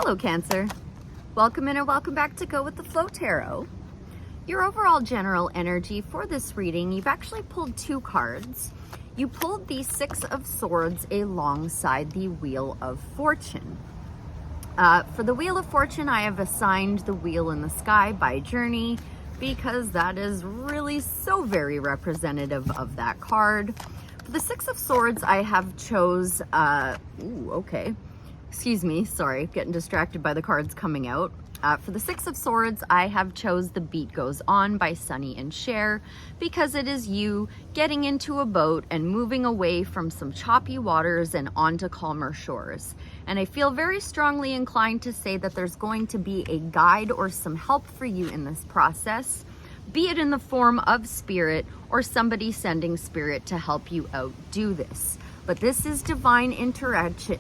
Hello, Cancer. Welcome in and welcome back to Go with the Flow Tarot. Your overall general energy for this reading, you've actually pulled two cards. You pulled the Six of Swords alongside the Wheel of Fortune. For the Wheel of Fortune, I have assigned the Wheel in the Sky by Journey because that is really so very representative of that card. For the Six of Swords, I have chose, excuse me, sorry, getting distracted by the cards coming out. For the Six of Swords, I have chose The Beat Goes On by Sonny and Cher because it is you getting into a boat and moving away from some choppy waters and onto calmer shores. And I feel very strongly inclined to say that there's going to be a guide or some help for you in this process, be it in the form of spirit or somebody sending spirit to help you out do this. But this is divine intervention,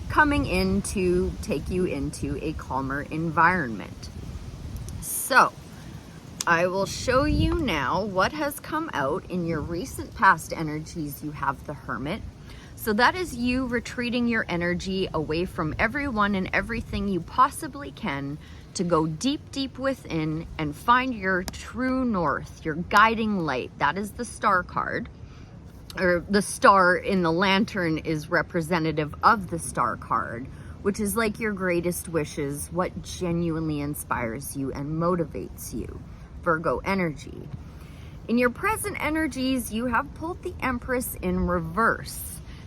coming in to take you into a calmer environment. So, I will show you now what has come out in your recent past energies. You have the Hermit. So that is you retreating your energy away from everyone and everything you possibly can to go deep, deep within and find your true north, your guiding light. That is the Star card. Or the star in the lantern is representative of the Star card, which is like your greatest wishes, what genuinely inspires you and motivates you, Virgo energy. In your present energies, you have pulled the Empress in reverse.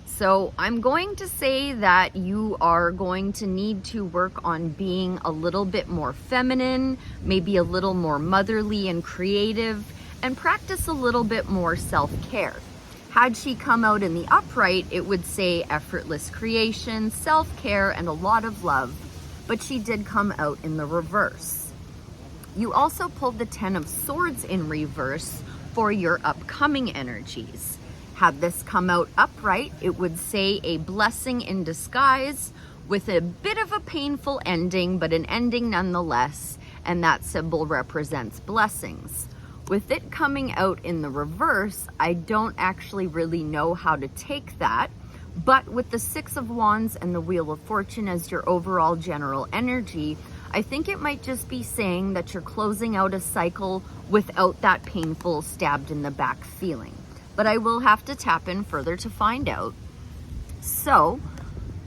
So I'm going to say that you are going to need to work on being a little bit more feminine, maybe a little more motherly and creative, and practice a little bit more self-care. Had she come out in the upright, it would say effortless creation, self-care, and a lot of love, but she did come out in the reverse. You also pulled the Ten of Swords in reverse for your upcoming energies. Had this come out upright, it would say a blessing in disguise with a bit of a painful ending, but an ending nonetheless, and that symbol represents blessings. With it coming out in the reverse, I don't actually really know how to take that, but with the Six of Wands and the Wheel of Fortune as your overall general energy, I think it might just be saying that you're closing out a cycle without that painful stabbed in the back feeling. But I will have to tap in further to find out. So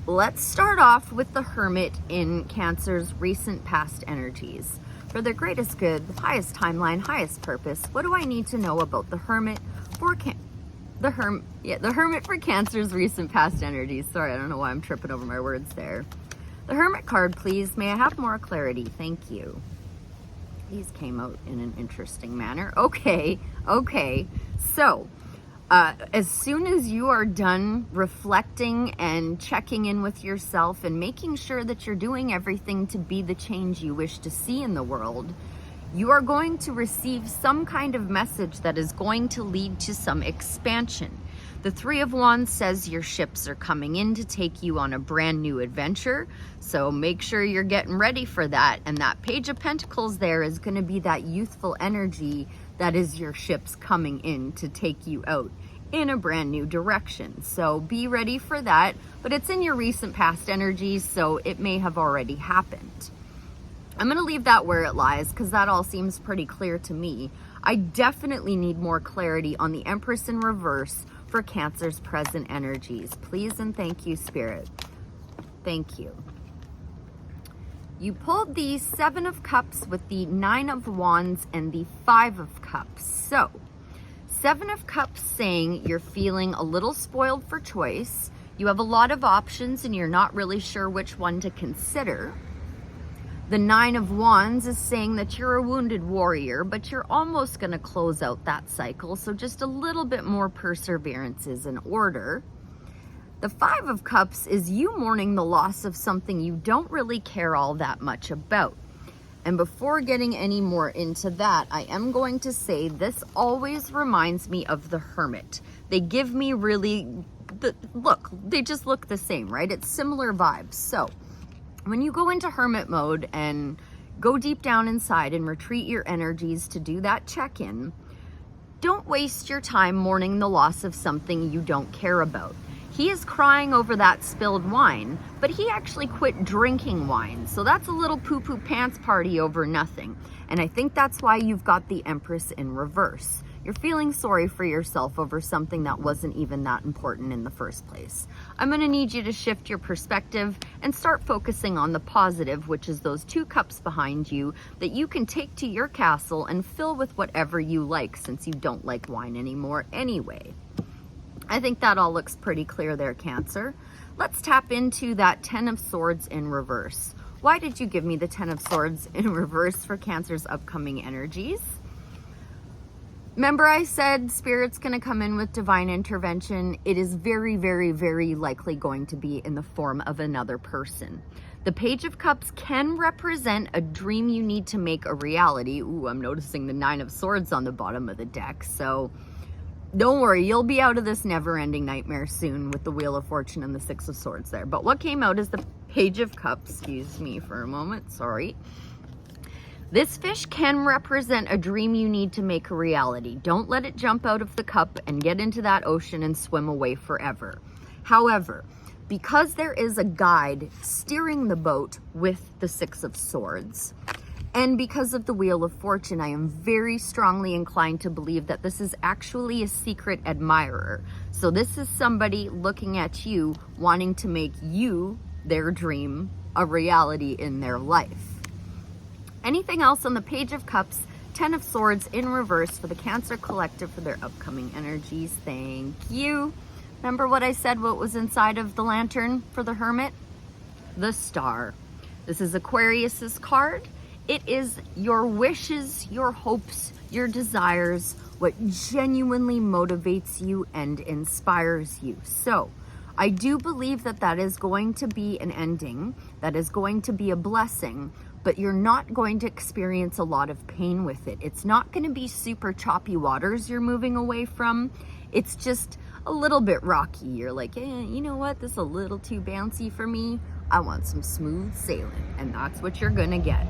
let's start off with the Hermit in Cancer's recent past energies. For their greatest good, highest timeline, highest purpose, what do I need to know about the Hermit for the Hermit for Cancer's recent past energies? Sorry, I don't know why I'm tripping over my words there. The Hermit card, please. May I have more clarity? Thank you. These came out in an interesting manner. Okay. So, as soon as you are done reflecting and checking in with yourself and making sure that you're doing everything to be the change you wish to see in the world, you are going to receive some kind of message that is going to lead to some expansion. The Three of Wands says your ships are coming in to take you on a brand new adventure, so make sure you're getting ready for that. And that Page of Pentacles there is going to be that youthful energy that is your ships coming in to take you out in a brand new direction. So be ready for that, but it's in your recent past energies, so it may have already happened. I'm going to leave that where it lies because that all seems pretty clear to me. I definitely need more clarity on the Empress in reverse for Cancer's present energies. Please and thank you, Spirit. Thank you. You pulled the Seven of Cups with the Nine of Wands and the Five of Cups. So, Seven of Cups saying you're feeling a little spoiled for choice. You have a lot of options and you're not really sure which one to consider. The Nine of Wands is saying that you're a wounded warrior, but you're almost going to close out that cycle. So just a little bit more perseverance is in order. The Five of Cups is you mourning the loss of something you don't really care all that much about. And before getting any more into that, I am going to say this always reminds me of the Hermit. They give me really, they just look the same, right? It's similar vibes. So when you go into Hermit mode and go deep down inside and retreat your energies to do that check-in, don't waste your time mourning the loss of something you don't care about. He is crying over that spilled wine, but he actually quit drinking wine. So that's a little poo-poo pants party over nothing. And I think that's why you've got the Empress in reverse. You're feeling sorry for yourself over something that wasn't even that important in the first place. I'm going to need you to shift your perspective and start focusing on the positive, which is those 2 cups behind you that you can take to your castle and fill with whatever you like, since you don't like wine anymore anyway. I think that all looks pretty clear there, Cancer. Let's tap into that 10 of Swords in reverse. Why did you give me the 10 of Swords in reverse for Cancer's upcoming energies? Remember I said Spirit's going to come in with divine intervention. It is very, very, very likely going to be in the form of another person. The Page of Cups can represent a dream you need to make a reality. Ooh, I'm noticing the 9 of Swords on the bottom of the deck. So don't worry, you'll be out of this never-ending nightmare soon with the Wheel of Fortune and the 6 of Swords there. But what came out is the Page of Cups. Excuse me for a moment, sorry. This fish can represent a dream you need to make a reality. Don't let it jump out of the cup and get into that ocean and swim away forever. However, because there is a guide steering the boat with the 6 of Swords, and because of the Wheel of Fortune, I am very strongly inclined to believe that this is actually a secret admirer. So this is somebody looking at you, wanting to make you, their dream, a reality in their life. Anything else on the Page of Cups, 10 of Swords in reverse for the Cancer Collective for their upcoming energies? Thank you. Remember what I said, what was inside of the lantern for the Hermit? The Star. This is Aquarius's card. It is your wishes, your hopes, your desires, what genuinely motivates you and inspires you. So I do believe that that is going to be an ending, that is going to be a blessing, but you're not going to experience a lot of pain with it. It's not going to be super choppy waters you're moving away from. It's just a little bit rocky. You're like, you know what? This is a little too bouncy for me. I want some smooth sailing, and that's what you're going to get.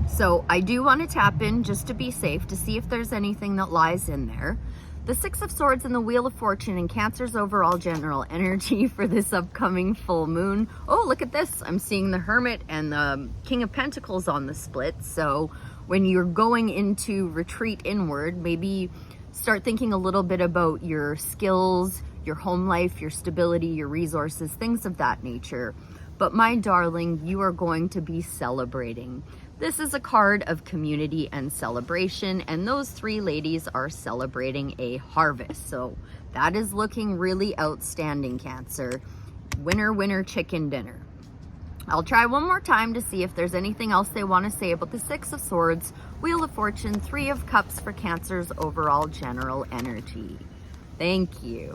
So I do want to tap in just to be safe to see if there's anything that lies in there. The 6 of Swords and the Wheel of Fortune and Cancer's overall general energy for this upcoming full moon. Oh, look at this. I'm seeing the Hermit and the King of Pentacles on the split. So when you're going into retreat inward, maybe start thinking a little bit about your skills, your home life, your stability, your resources, things of that nature. But my darling, you are going to be celebrating. This is a card of community and celebration, and those 3 ladies are celebrating a harvest. So that is looking really outstanding, Cancer. Winner, winner, chicken dinner. I'll try one more time to see if there's anything else they want to say about the 6 of Swords, Wheel of Fortune, 3 of Cups for Cancer's overall general energy. Thank you.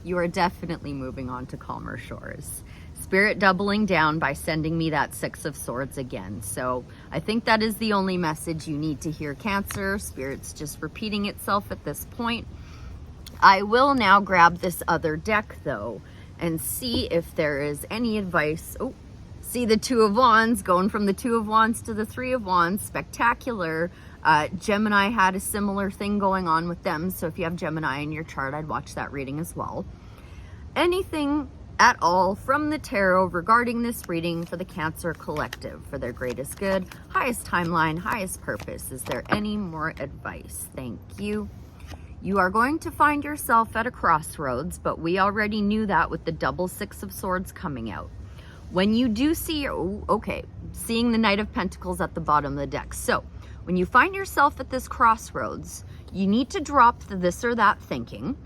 You are definitely moving on to calmer shores. Spirit doubling down by sending me that 6 of Swords again. So I think that is the only message you need to hear, Cancer. Spirit's just repeating itself at this point. I will now grab this other deck though and see if there is any advice. Oh, see the 2 of Wands going from the 2 of Wands to the 3 of Wands. Spectacular. Gemini had a similar thing going on with them. So if you have Gemini in your chart, I'd watch that reading as well. Anything at all from the tarot regarding this reading for the Cancer Collective for their greatest good, highest timeline, highest purpose? Is there any more advice? Thank you. You are going to find yourself at a crossroads, but we already knew that with the double 6 of Swords coming out. When you do see seeing the Knight of Pentacles at the bottom of the deck. So when you find yourself at this crossroads, you need to drop the this or that thinking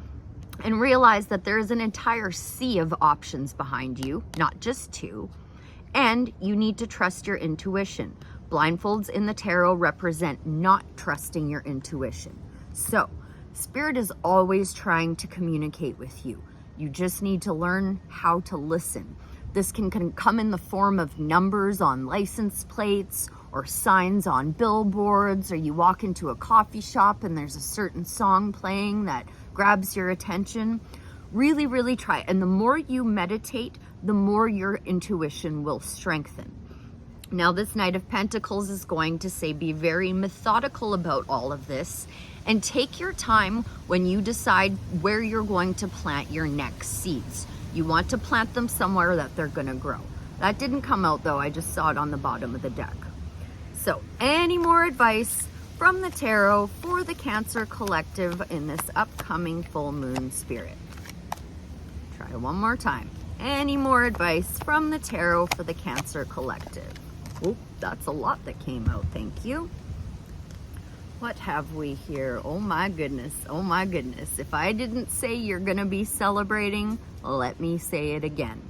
and realize that there is an entire sea of options behind you, not just 2. And you need to trust your intuition. Blindfolds in the tarot represent not trusting your intuition. So Spirit is always trying to communicate with you. You just need to learn how to listen. This can come in the form of numbers on license plates or signs on billboards, or you walk into a coffee shop and there's a certain song playing that grabs your attention. Really, really try. And the more you meditate, the more your intuition will strengthen. Now, this Knight of Pentacles is going to say be very methodical about all of this and take your time when you decide where you're going to plant your next seeds. You want to plant them somewhere that they're going to grow. That didn't come out though, I just saw it on the bottom of the deck. So, any more advice from the tarot for the Cancer collective in this upcoming full moon, Spirit? Try one more time. Any more advice from the tarot for the Cancer collective? Oh, that's a lot that came out, thank you. What have we here? Oh my goodness, oh my goodness. If I didn't say you're gonna be celebrating, let me say it again.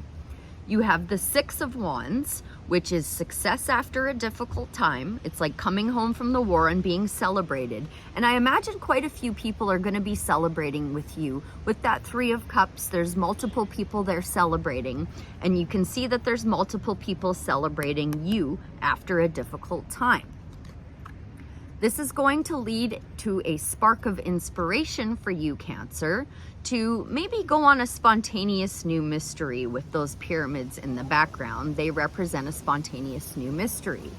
You have the Six of Wands, which is success after a difficult time. It's like coming home from the war and being celebrated. And I imagine quite a few people are gonna be celebrating with you. With that Three of Cups, there's multiple people there celebrating. And you can see that there's multiple people celebrating you after a difficult time. This is going to lead to a spark of inspiration for you, Cancer, to maybe go on a spontaneous new mystery with those pyramids in the background. They represent a spontaneous new mystery.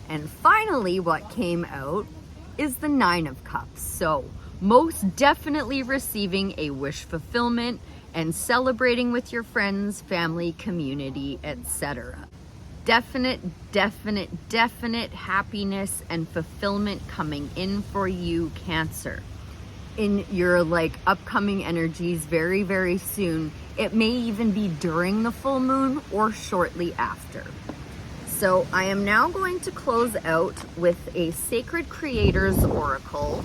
And finally, what came out is the Nine of Cups. So, most definitely receiving a wish fulfillment and celebrating with your friends, family, community, etc. Definite happiness and fulfillment coming in for you, Cancer. In your upcoming energies very, very soon. It may even be during the full moon or shortly after. So I am now going to close out with a Sacred Creators Oracle.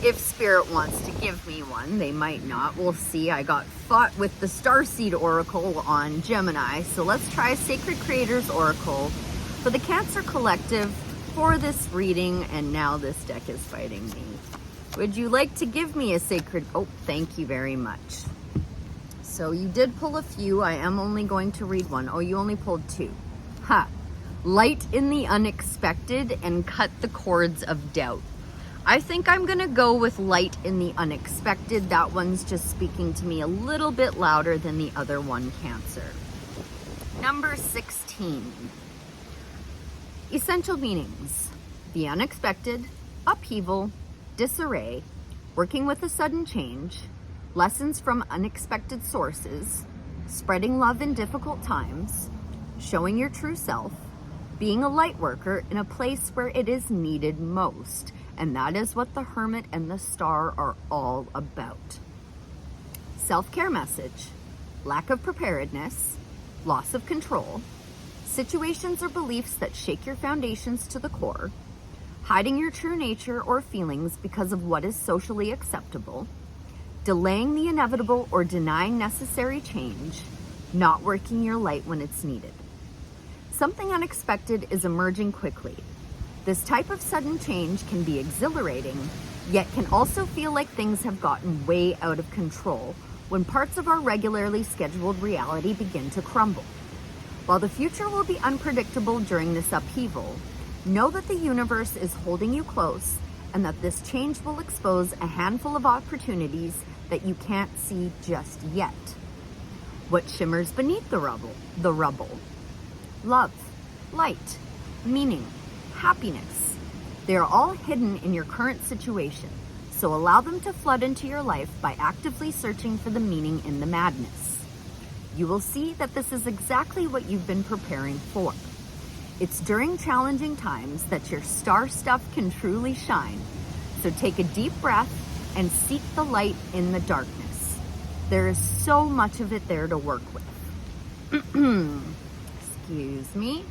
If Spirit wants to give me one, they might not. We'll see. I got fought with the Starseed Oracle on Gemini. So let's try a Sacred Creators Oracle for the Cancer collective for this reading. And now this deck is fighting me. Would you like to give me a sacred... Oh, thank you very much. So you did pull a few. I am only going to read one. Oh, you only pulled two. Ha! Light in the unexpected and cut the cords of doubt. I think I'm going to go with light in the unexpected. That one's just speaking to me a little bit louder than the other one, Cancer. Number 16. Essential meanings. The unexpected, upheaval, disarray, working with a sudden change, lessons from unexpected sources, spreading love in difficult times, showing your true self, being a light worker in a place where it is needed most. And that is what the Hermit and the Star are all about. Self-care message, lack of preparedness, loss of control, situations or beliefs that shake your foundations to the core, hiding your true nature or feelings because of what is socially acceptable, delaying the inevitable or denying necessary change, not working your light when it's needed. Something unexpected is emerging quickly. This type of sudden change can be exhilarating, yet can also feel like things have gotten way out of control when parts of our regularly scheduled reality begin to crumble. While the future will be unpredictable during this upheaval, know that the universe is holding you close and that this change will expose a handful of opportunities that you can't see just yet. What shimmers beneath the rubble? Love, light, meaning, happiness. They are all hidden in your current situation, so allow them to flood into your life by actively searching for the meaning in the madness. You will see that this is exactly what you've been preparing for. It's during challenging times that your star stuff can truly shine. So take a deep breath and seek the light in the darkness. There is so much of it there to work with. Excuse me.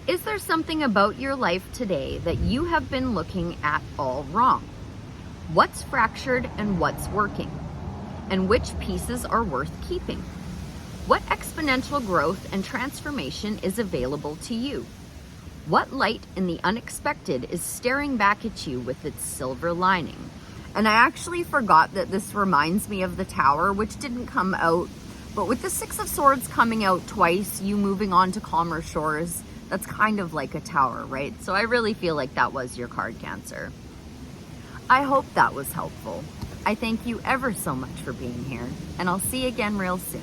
Is there something about your life today that you have been looking at all wrong? What's fractured and what's working? And which pieces are worth keeping? What exponential growth and transformation is available to you? What light in the unexpected is staring back at you with its silver lining? And I actually forgot that this reminds me of the Tower, which didn't come out. But with the Six of Swords coming out twice, you moving on to calmer shores, that's kind of like a tower, right? So I really feel like that was your card, Cancer. I hope that was helpful. I thank you ever so much for being here, and I'll see you again real soon.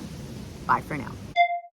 Bye for now.